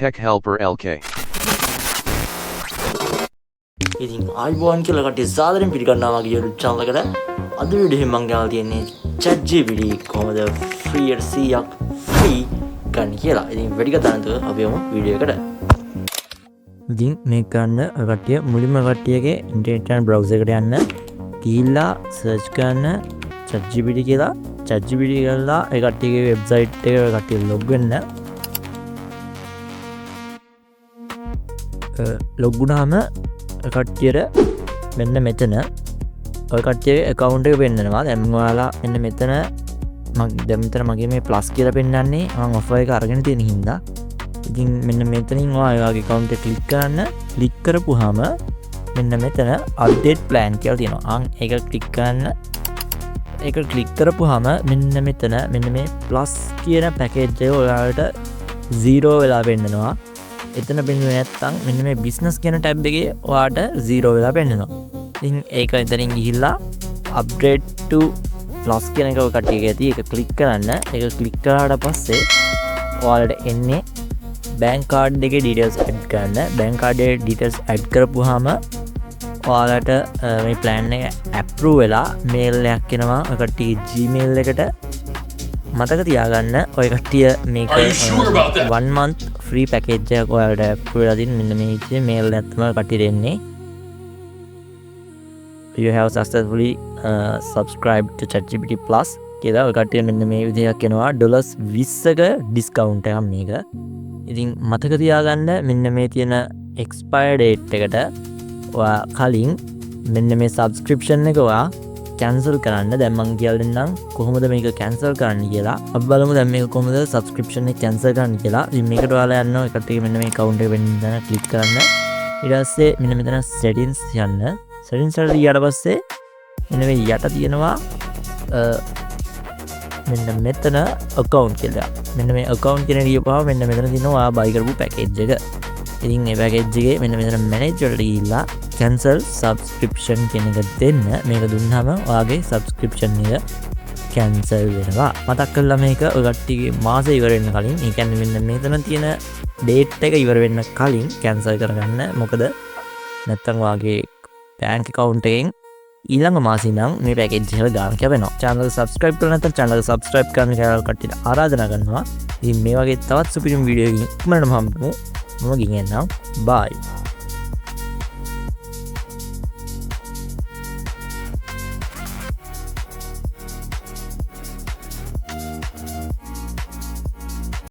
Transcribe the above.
Tech Helper LK. ඉතින් ආයිබෝන් කියලා කට්ටිය සාදරයෙන් පිළිගන්නවා මගේ YouTube channel එකට. අද වීඩියෝ එකෙන් මම ගෙනල්ලා තියෙන්නේ ChatGPT කොහොමද free 100ක් free ගන්න කියලා. ඉතින් වැඩි කතා නැතුව අපි යමු වීඩියෝ එකට. ඉතින් මේක ගන්න කට්ටිය මුලින්ම කට්ටියගේ ඉන්ටර්නෙට් browser එකට යන්න. ගිහිල්ලා search කරන්න ChatGPT කියලා. ChatGPT කරලා ඒ කට්ටියගේ website එක කට්ටිය log වෙන්න. log වුණාම කට්ටියට මෙන්න මෙතන ඔය කට්ටියගේ account එක පෙන්නනවා. දැන් ඔයාලා මෙන්න මෙතන මෙතන මගේ මේ plus කියලා පෙන්නන්නේ මම offer එක අරගෙන තියෙන හින්දා. ඉතින් මෙන්න මෙතනින් ඔයාලගේ account එක click කරන්න. click කරපුවාම මෙන්න මෙතන update plan කියලා තියෙනවා. ඒක click කරන්න. ඒක click කරපුවාම මෙන්න මෙතන මෙන්න මේ plus කියන package එක ඔයාලට 0 වෙලා පෙන්නනවා. එතන පෙන්වන්නේ නැත්නම් මෙන්න මේ business කියන tab එකේ ඔයාට 0 වෙලා පෙන්නනවා. ඉතින් ඒක එතනින් ගිහිල්ලා upgrade to plus කියන එක කට්ටියගේ ඇති. ඒක click කරන්න. ඒක click කරාට පස්සේ ඔයාලට එන්නේ bank card එකේ details add කරන්න. bank card එකේ details add කරපුවාම ඔයාලට මේ plan එක approve වෙලා mail එකක් එනවා. ඔය කට්ටියගේ Gmail එකට. මතක තියාගන්න ඔය කට්ටිය මේක 1 month free package එකක් ඔයාලට approve වෙලා තියෙන. මෙන්න මේ ඉතින් mail එකක් තමයි කට්ටියට එන්නේ. You have successfully subscribed to ChatGPT Plus කියලා ඔය කට්ටිය මෙන්න මේ විදිහක් එනවා. $20ක discount එකක් මේක. ඉතින් මතක තියාගන්න මෙන්න මේ තියෙන expire date එකට ඔයා කලින් මෙන්න මේ subscription එක ඔයා cancel කරන්න. දැන් මම කියලා දෙන්නම් කොහොමද මේක cancel කරන්න කියලා. අපි බලමු දැන් මේක කොහොමද subscription එක cancel කරන්න කියලා. ඉතින් මේකට ඔයාලා යන්න ඔය කට්ටිය මෙන්න මේ account එක වෙන්න තැන click කරන්න. ඊට පස්සේ මෙන්න මෙතන settings යන්න. settings වලට ගියාට පස්සේ මෙන්න මේ යට තියෙනවා මෙන්න මෙතන account කියලා. මෙන්න මේ account කියන ලියපුවාම මෙන්න මෙතන තියෙනවා ඔයා buy කරපු package එක. ඉතින් මේ package එකේ මෙන්න මෙතන manage වලට ගිහිල්ලා cancel subscription කියන එක දෙන්න. මේක දුන්නාම ඔයාගේ subscription එක cancel වෙනවා. මතක් කරලා මේක ඔය කට්ටියගේ මාසෙ ඉවර වෙන්න කලින්, ඒ කියන්නේ මෙන්න මෙතන තියෙන date එක ඉවර වෙන්න කලින් cancel කරගන්න. මොකද නැත්තම් ඔයාගේ bank account එකෙන් ඊළඟ මාසෙ ඉඳන් මේ package එක ගන්න කැවෙනවා. channel subscribe කරලා නැත්නම් channel subscribe කරන්න කියලා කට්ටියට ආරාධනා කරනවා. ඉතින් මේ වගේ තවත් සුපිරිම වීඩියෝ එකකින් ඉක්මනටම හම්බෙමු. මම ගිහින් එන්නම්. bye.